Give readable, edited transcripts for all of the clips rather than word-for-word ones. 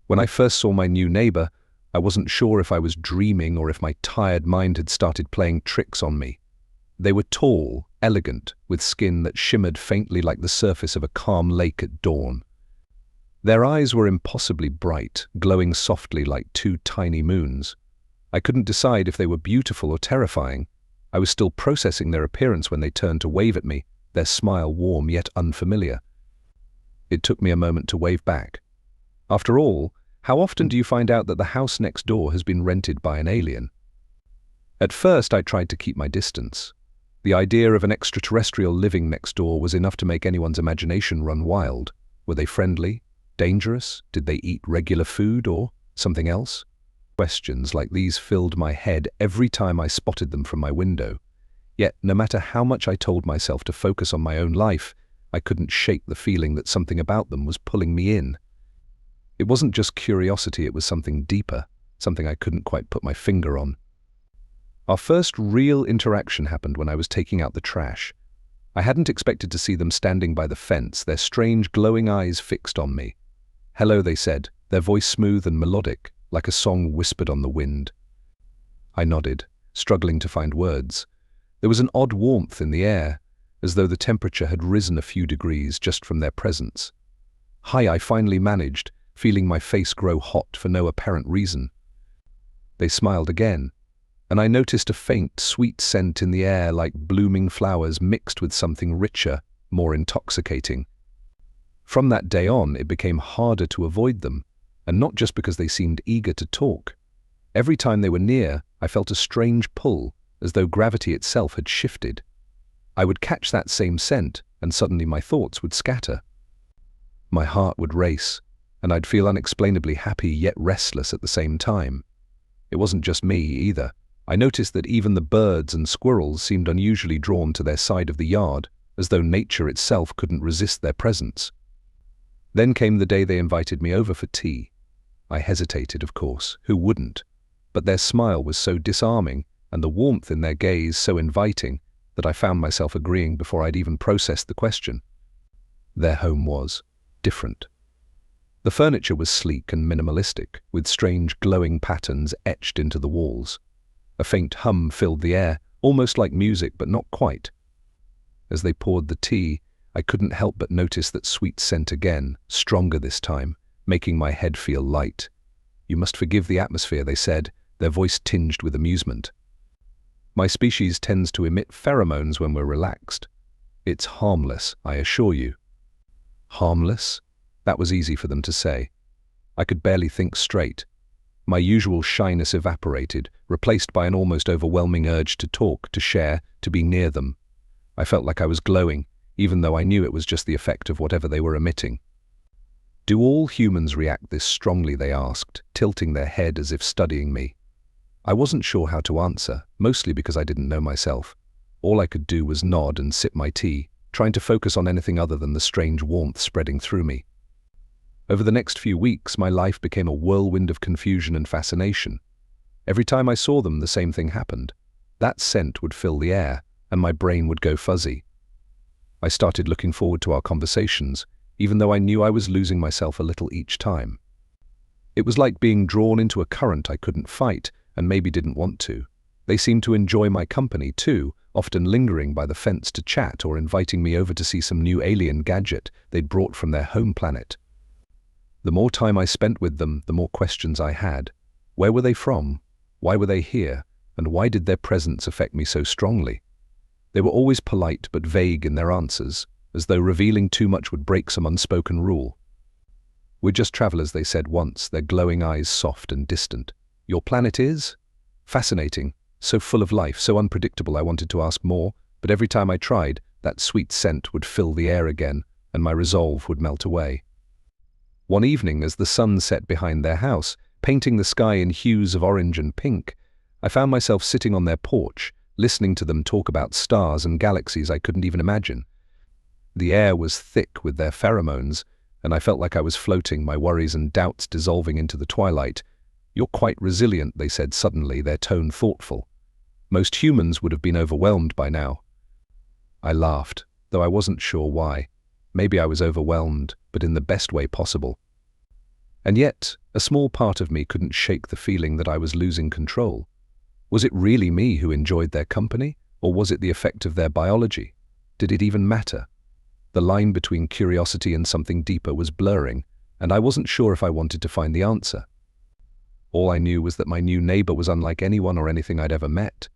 When I first saw my new neighbor, I wasn't sure if I was dreaming or if my tired mind had started playing tricks on me. They were tall, elegant, with skin that shimmered faintly like the surface of a calm lake at dawn. Their eyes were impossibly bright, glowing softly like two tiny moons. I couldn't decide if they were beautiful or terrifying. I was still processing their appearance when they turned to wave at me, their smile warm yet unfamiliar. It took me a moment to wave back. After all, how often do you find out that the house next door has been rented by an alien? At first, I tried to keep my distance. The idea of an extraterrestrial living next door was enough to make anyone's imagination run wild. Were they friendly? Dangerous? Did they eat regular food or something else? Questions like these filled my head every time I spotted them from my window. Yet, no matter how much I told myself to focus on my own life, I couldn't shake the feeling that something about them was pulling me in. It wasn't just curiosity, it was something deeper, something I couldn't quite put my finger on. Our first real interaction happened when I was taking out the trash. I hadn't expected to see them standing by the fence, their strange glowing eyes fixed on me. "Hello," they said, their voice smooth and melodic, like a song whispered on the wind. I nodded, struggling to find words. There was an odd warmth in the air, as though the temperature had risen a few degrees just from their presence. "Hi," I finally managed, feeling my face grow hot for no apparent reason. They smiled again, and I noticed a faint, sweet scent in the air like blooming flowers mixed with something richer, more intoxicating. From that day on, it became harder to avoid them, and not just because they seemed eager to talk. Every time they were near, I felt a strange pull, as though gravity itself had shifted. I would catch that same scent, and suddenly my thoughts would scatter. My heart would race, and I'd feel unexplainably happy yet restless at the same time. It wasn't just me, either. I noticed that even the birds and squirrels seemed unusually drawn to their side of the yard, as though nature itself couldn't resist their presence. Then came the day they invited me over for tea. I hesitated, of course, who wouldn't? But their smile was so disarming, and the warmth in their gaze so inviting, that I found myself agreeing before I'd even processed the question. Their home was different. The furniture was sleek and minimalistic, with strange glowing patterns etched into the walls. A faint hum filled the air, almost like music, but not quite. As they poured the tea, I couldn't help but notice that sweet scent again, stronger this time, making my head feel light. "You must forgive the atmosphere," they said, their voice tinged with amusement. "My species tends to emit pheromones when we're relaxed. It's harmless, I assure you." Harmless? That was easy for them to say. I could barely think straight. My usual shyness evaporated, replaced by an almost overwhelming urge to talk, to share, to be near them. I felt like I was glowing, even though I knew it was just the effect of whatever they were emitting. "Do all humans react this strongly?" they asked, tilting their head as if studying me. I wasn't sure how to answer, mostly because I didn't know myself. All I could do was nod and sip my tea, trying to focus on anything other than the strange warmth spreading through me. Over the next few weeks, my life became a whirlwind of confusion and fascination. Every time I saw them, the same thing happened. That scent would fill the air, and my brain would go fuzzy. I started looking forward to our conversations, even though I knew I was losing myself a little each time. It was like being drawn into a current I couldn't fight, and maybe didn't want to. They seemed to enjoy my company too, often lingering by the fence to chat or inviting me over to see some new alien gadget they'd brought from their home planet. The more time I spent with them, the more questions I had. Where were they from? Why were they here? And why did their presence affect me so strongly? They were always polite but vague in their answers, as though revealing too much would break some unspoken rule. "We're just travelers," they said once, their glowing eyes soft and distant. "Your planet is?" Fascinating, so full of life, so unpredictable. I wanted to ask more, but every time I tried, that sweet scent would fill the air again, and my resolve would melt away. One evening, as the sun set behind their house, painting the sky in hues of orange and pink, I found myself sitting on their porch, listening to them talk about stars and galaxies I couldn't even imagine. The air was thick with their pheromones, and I felt like I was floating, my worries and doubts dissolving into the twilight. "You're quite resilient," they said suddenly, their tone thoughtful. "Most humans would have been overwhelmed by now." I laughed, though I wasn't sure why. Maybe I was overwhelmed, but in the best way possible. And yet, a small part of me couldn't shake the feeling that I was losing control. Was it really me who enjoyed their company, or was it the effect of their biology? Did it even matter? The line between curiosity and something deeper was blurring, and I wasn't sure if I wanted to find the answer. All I knew was that my new neighbor was unlike anyone or anything I'd ever met,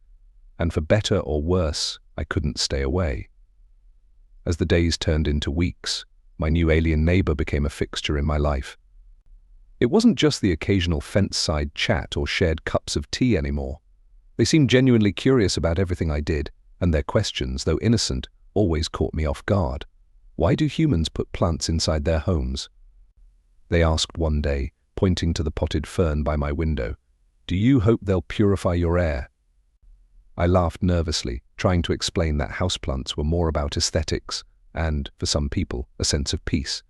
and for better or worse, I couldn't stay away. As the days turned into weeks, my new alien neighbor became a fixture in my life. It wasn't just the occasional fence-side chat or shared cups of tea anymore. They seemed genuinely curious about everything I did, and their questions, though innocent, always caught me off guard. Why do humans put plants inside their homes? They asked one day, pointing to the potted fern by my window. Do you hope they'll purify your air? I laughed nervously, trying to explain that houseplants were more about aesthetics and, for some people, a sense of peace.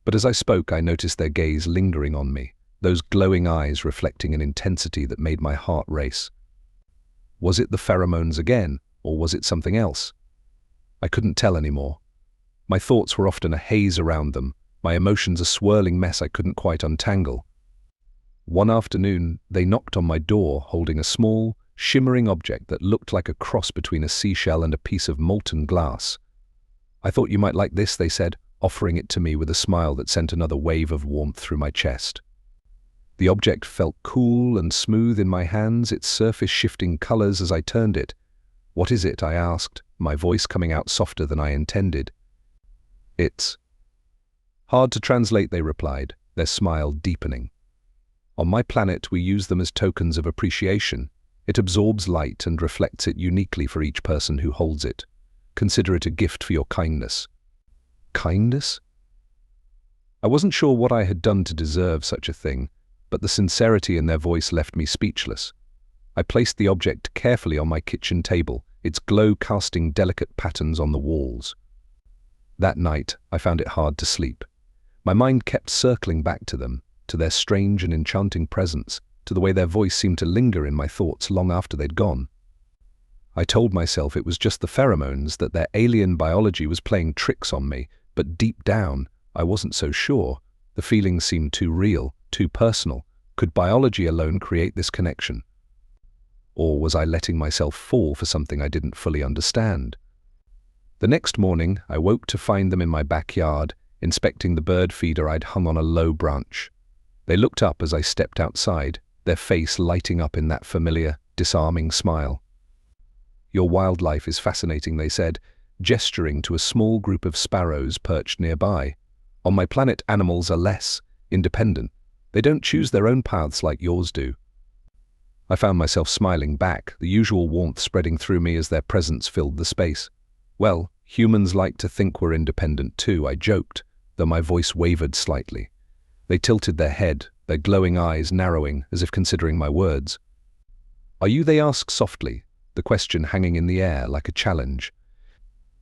But as I spoke, I noticed their gaze lingering on me, those glowing eyes reflecting an intensity that made my heart race. Was it the pheromones again, or was it something else? I couldn't tell anymore. My thoughts were often a haze around them, my emotions a swirling mess I couldn't quite untangle. One afternoon, they knocked on my door holding a small, shimmering object that looked like a cross between a seashell and a piece of molten glass. I thought you might like this, they said, offering it to me with a smile that sent another wave of warmth through my chest. The object felt cool and smooth in my hands, its surface shifting colors as I turned it. What is it? I asked, my voice coming out softer than I intended. It's hard to translate, they replied, their smile deepening. On my planet, we use them as tokens of appreciation. It absorbs light and reflects it uniquely for each person who holds it. Consider it a gift for your kindness. Kindness? I wasn't sure what I had done to deserve such a thing, but the sincerity in their voice left me speechless. I placed the object carefully on my kitchen table, its glow casting delicate patterns on the walls. That night, I found it hard to sleep. My mind kept circling back to them, to their strange and enchanting presence, to the way their voice seemed to linger in my thoughts long after they'd gone. I told myself it was just the pheromones, that their alien biology was playing tricks on me, but deep down, I wasn't so sure. The feelings seemed too real, too personal. Could biology alone create this connection? Or was I letting myself fall for something I didn't fully understand? The next morning, I woke to find them in my backyard, inspecting the bird feeder I'd hung on a low branch. They looked up as I stepped outside, their face lighting up in that familiar, disarming smile. Your wildlife is fascinating, they said, gesturing to a small group of sparrows perched nearby. On my planet, animals are less independent. They don't choose their own paths like yours do. I found myself smiling back, the usual warmth spreading through me as their presence filled the space. Well, humans like to think we're independent too, I joked, though my voice wavered slightly. They tilted their head, their glowing eyes narrowing as if considering my words. Are you? They asked softly, the question hanging in the air like a challenge.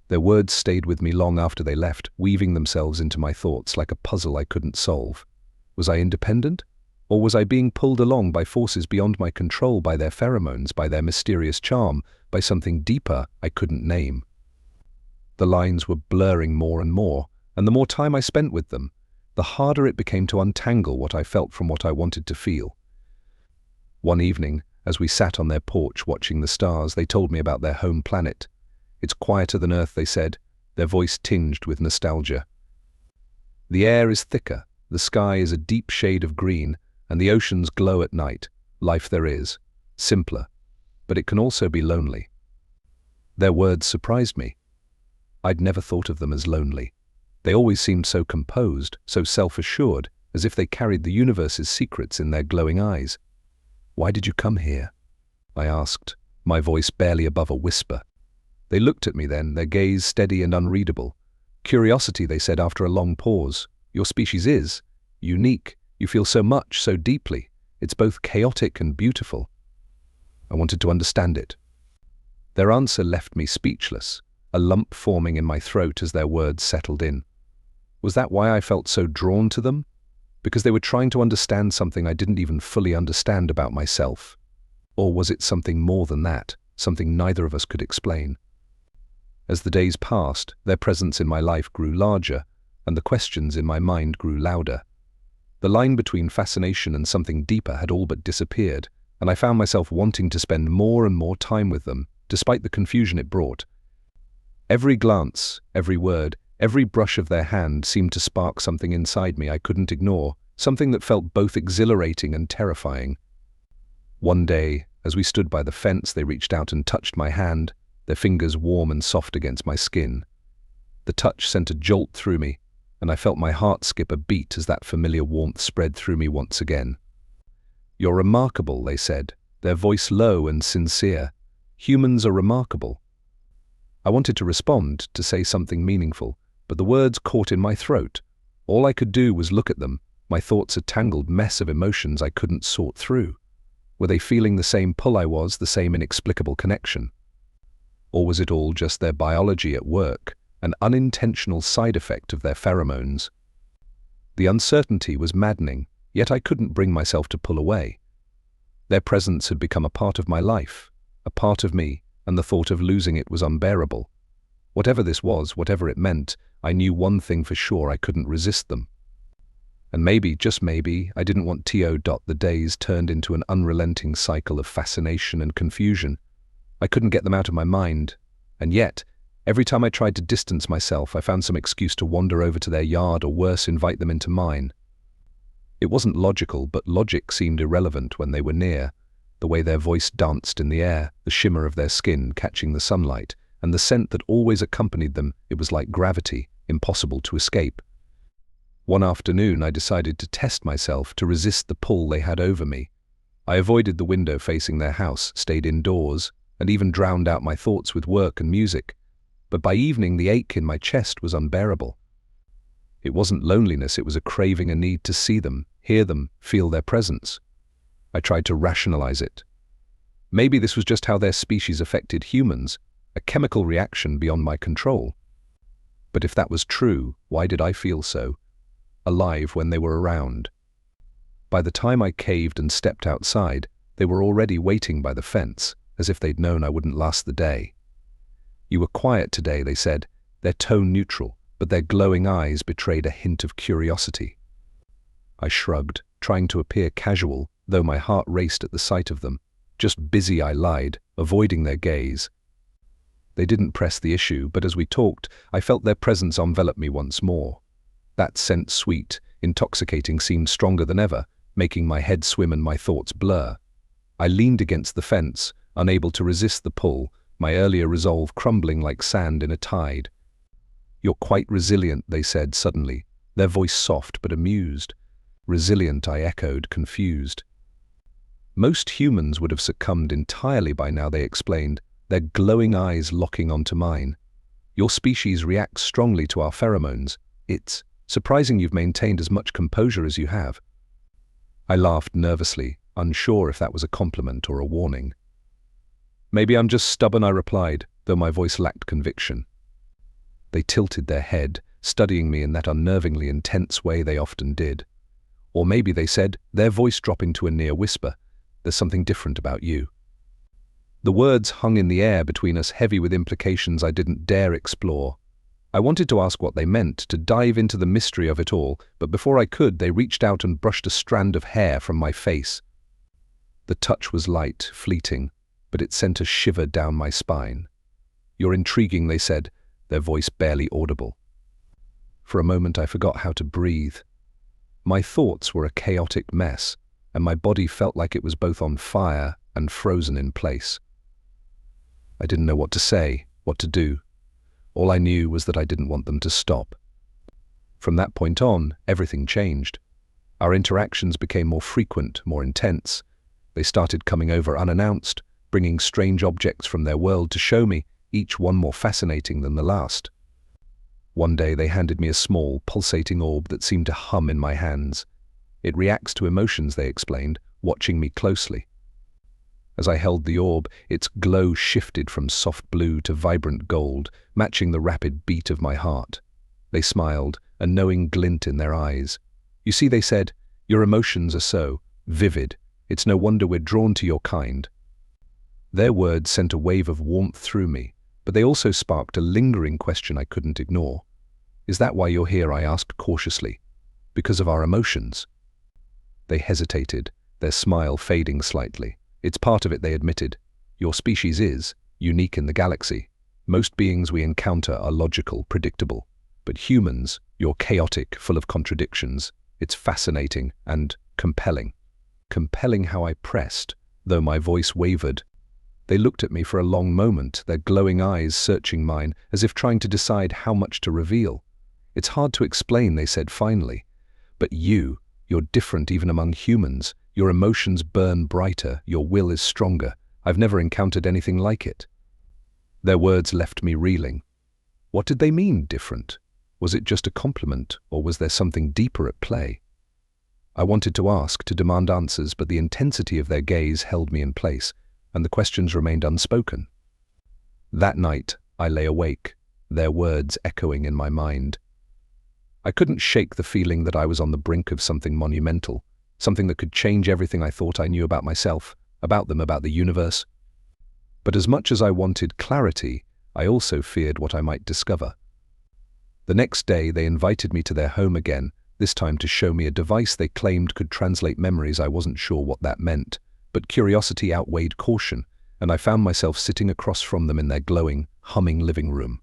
Their words stayed with me long after they left, weaving themselves into my thoughts like a puzzle I couldn't solve. Was I independent? Or was I being pulled along by forces beyond my control, by their pheromones, by their mysterious charm, by something deeper I couldn't name? The lines were blurring more and more, and the more time I spent with them, the harder it became to untangle what I felt from what I wanted to feel. One evening, as we sat on their porch watching the stars, they told me about their home planet. It's quieter than Earth, they said, their voice tinged with nostalgia. The air is thicker, the sky is a deep shade of green, and the oceans glow at night. Life there is, simpler, but it can also be lonely. Their words surprised me. I'd never thought of them as lonely. They always seemed so composed, so self-assured, as if they carried the universe's secrets in their glowing eyes. Why did you come here? I asked, my voice barely above a whisper. They looked at me then, their gaze steady and unreadable. Curiosity, they said after a long pause. Your species is unique. You feel so much, so deeply. It's both chaotic and beautiful. I wanted to understand it. Their answer left me speechless, a lump forming in my throat as their words settled in. Was that why I felt so drawn to them? Because they were trying to understand something I didn't even fully understand about myself? Or was it something more than that, something neither of us could explain? As the days passed, their presence in my life grew larger, and the questions in my mind grew louder. The line between fascination and something deeper had all but disappeared, and I found myself wanting to spend more and more time with them, despite the confusion it brought. Every glance, every word, every brush of their hand seemed to spark something inside me I couldn't ignore, something that felt both exhilarating and terrifying. One day, as we stood by the fence, they reached out and touched my hand, their fingers warm and soft against my skin. The touch sent a jolt through me, and I felt my heart skip a beat as that familiar warmth spread through me once again. "You're remarkable," they said, their voice low and sincere. "Humans are remarkable." I wanted to respond, to say something meaningful, but the words caught in my throat. All I could do was look at them, my thoughts a tangled mess of emotions I couldn't sort through. Were they feeling the same pull I was, the same inexplicable connection? Or was it all just their biology at work, an unintentional side effect of their pheromones? The uncertainty was maddening, yet I couldn't bring myself to pull away. Their presence had become a part of my life, a part of me, and the thought of losing it was unbearable. Whatever this was, whatever it meant, I knew one thing for sure: I couldn't resist them. And maybe, just maybe, I didn't want the days turned into an unrelenting cycle of fascination and confusion. I couldn't get them out of my mind, and yet, every time I tried to distance myself, I found some excuse to wander over to their yard, or worse, invite them into mine. It wasn't logical, but logic seemed irrelevant when they were near. The way their voice danced in the air, the shimmer of their skin catching the sunlight, and the scent that always accompanied them, it was like gravity, impossible to escape. One afternoon I decided to test myself, to resist the pull they had over me. I avoided the window facing their house, stayed indoors, and even drowned out my thoughts with work and music. But by evening the ache in my chest was unbearable. It wasn't loneliness, it was a craving, a need to see them, hear them, feel their presence. I tried to rationalize it. Maybe this was just how their species affected humans, a chemical reaction beyond my control. But if that was true, why did I feel so alive when they were around? By the time I caved and stepped outside, they were already waiting by the fence, as if they'd known I wouldn't last the day. "You were quiet today," they said, their tone neutral, but their glowing eyes betrayed a hint of curiosity. I shrugged, trying to appear casual, though my heart raced at the sight of them. "Just busy," I lied, avoiding their gaze. They didn't press the issue, but as we talked, I felt their presence envelop me once more. That scent, sweet, intoxicating, seemed stronger than ever, making my head swim and my thoughts blur. I leaned against the fence, unable to resist the pull, my earlier resolve crumbling like sand in a tide. "You're quite resilient," they said suddenly, their voice soft but amused. "Resilient," I echoed, confused. "Most humans would have succumbed entirely by now," they explained, their glowing eyes locking onto mine. "Your species reacts strongly to our pheromones. It's surprising you've maintained as much composure as you have." I laughed nervously, unsure if that was a compliment or a warning. "Maybe I'm just stubborn," I replied, though my voice lacked conviction. They tilted their head, studying me in that unnervingly intense way they often did. Or maybe, they said, their voice dropping to a near whisper, "There's something different about you." The words hung in the air between us, heavy with implications I didn't dare explore. I wanted to ask what they meant, to dive into the mystery of it all, but before I could, they reached out and brushed a strand of hair from my face. The touch was light, fleeting, but it sent a shiver down my spine. "You're intriguing," they said, their voice barely audible. For a moment I forgot how to breathe. My thoughts were a chaotic mess, and my body felt like it was both on fire and frozen in place. I didn't know what to say, what to do. All I knew was that I didn't want them to stop. From that point on, everything changed. Our interactions became more frequent, more intense. They started coming over unannounced, bringing strange objects from their world to show me, each one more fascinating than the last. One day they handed me a small, pulsating orb that seemed to hum in my hands. "It reacts to emotions," they explained, watching me closely. As I held the orb, its glow shifted from soft blue to vibrant gold, matching the rapid beat of my heart. They smiled, a knowing glint in their eyes. "You see," they said, "your emotions are so vivid. It's no wonder we're drawn to your kind." Their words sent a wave of warmth through me, but they also sparked a lingering question I couldn't ignore. "Is that why you're here?" I asked cautiously. "Because of our emotions?" They hesitated, their smile fading slightly. It's part of it, they admitted. Your species is unique in the galaxy. Most beings we encounter are logical, predictable. But humans, you're chaotic, full of contradictions. It's fascinating and compelling. Compelling how I pressed, though my voice wavered. They looked at me for a long moment, their glowing eyes searching mine, as if trying to decide how much to reveal. It's hard to explain, they said finally. But you're different even among humans. Your emotions burn brighter, your will is stronger. I've never encountered anything like it. Their words left me reeling. What did they mean, different? Was it just a compliment, or was there something deeper at play? I wanted to ask, to demand answers, but the intensity of their gaze held me in place, and the questions remained unspoken. That night, I lay awake, their words echoing in my mind. I couldn't shake the feeling that I was on the brink of something monumental, something that could change everything I thought I knew about myself, about them, about the universe. But as much as I wanted clarity, I also feared what I might discover. The next day, they invited me to their home again, this time to show me a device they claimed could translate memories. I wasn't sure what that meant, but curiosity outweighed caution, and I found myself sitting across from them in their glowing, humming living room.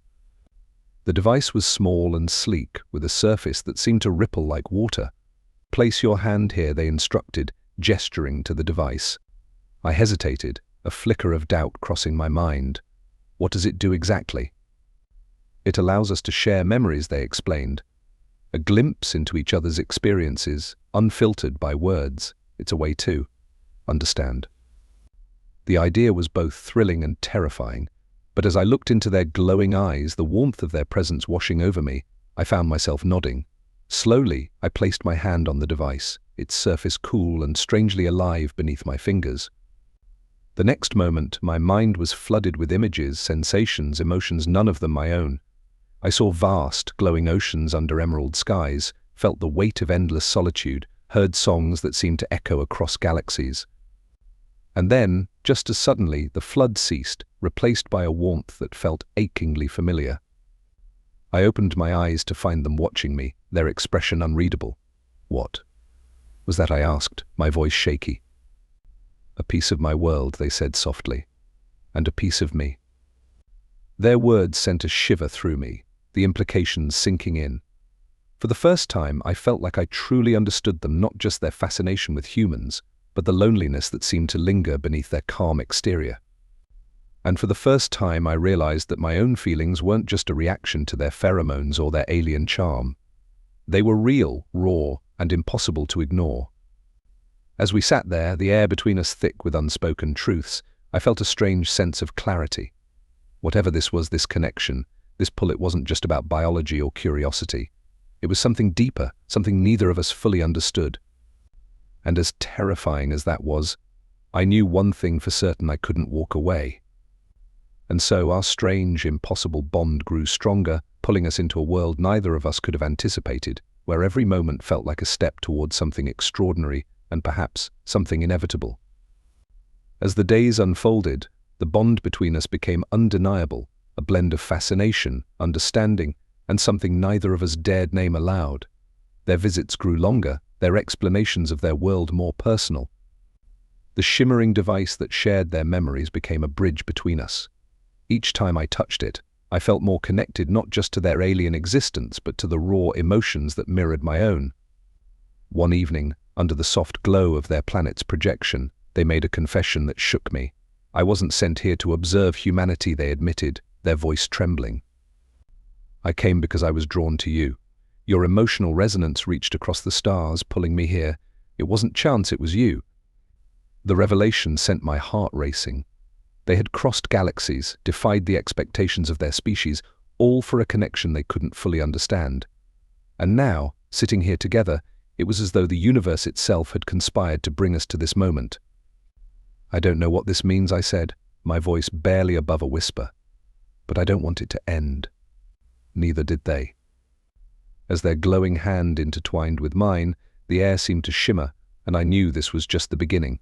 The device was small and sleek, with a surface that seemed to ripple like water. Place your hand here, they instructed, gesturing to the device. I hesitated, a flicker of doubt crossing my mind. What does it do exactly? It allows us to share memories, they explained. A glimpse into each other's experiences, unfiltered by words. It's a way to understand. The idea was both thrilling and terrifying, but as I looked into their glowing eyes, the warmth of their presence washing over me, I found myself nodding. Slowly, I placed my hand on the device, its surface cool and strangely alive beneath my fingers. The next moment, my mind was flooded with images, sensations, emotions, none of them my own. I saw vast, glowing oceans under emerald skies, felt the weight of endless solitude, heard songs that seemed to echo across galaxies. And then, just as suddenly, the flood ceased, replaced by a warmth that felt achingly familiar. I opened my eyes to find them watching me, their expression unreadable. What was that? I asked, my voice shaky. A piece of my world, they said softly, and a piece of me. Their words sent a shiver through me, the implications sinking in. For the first time, I felt like I truly understood them, not just their fascination with humans, but the loneliness that seemed to linger beneath their calm exterior. And for the first time, I realized that my own feelings weren't just a reaction to their pheromones or their alien charm. They were real, raw, and impossible to ignore. As we sat there, the air between us thick with unspoken truths, I felt a strange sense of clarity. Whatever this was, this connection, this pull, it wasn't just about biology or curiosity. It was something deeper, something neither of us fully understood. And as terrifying as that was, I knew one thing for certain: I couldn't walk away. And so our strange, impossible bond grew stronger, pulling us into a world neither of us could have anticipated, where every moment felt like a step towards something extraordinary and perhaps something inevitable. As the days unfolded, the bond between us became undeniable, a blend of fascination, understanding, and something neither of us dared name aloud. Their visits grew longer, their explanations of their world more personal. The shimmering device that shared their memories became a bridge between us. Each time I touched it, I felt more connected not just to their alien existence, but to the raw emotions that mirrored my own. One evening, under the soft glow of their planet's projection, they made a confession that shook me. I wasn't sent here to observe humanity, they admitted, their voice trembling. I came because I was drawn to you. Your emotional resonance reached across the stars, pulling me here. It wasn't chance, it was you. The revelation sent my heart racing. They had crossed galaxies, defied the expectations of their species, all for a connection they couldn't fully understand. And now, sitting here together, it was as though the universe itself had conspired to bring us to this moment. I don't know what this means, I said, my voice barely above a whisper. But I don't want it to end. Neither did they. As their glowing hand intertwined with mine, the air seemed to shimmer, and I knew this was just the beginning.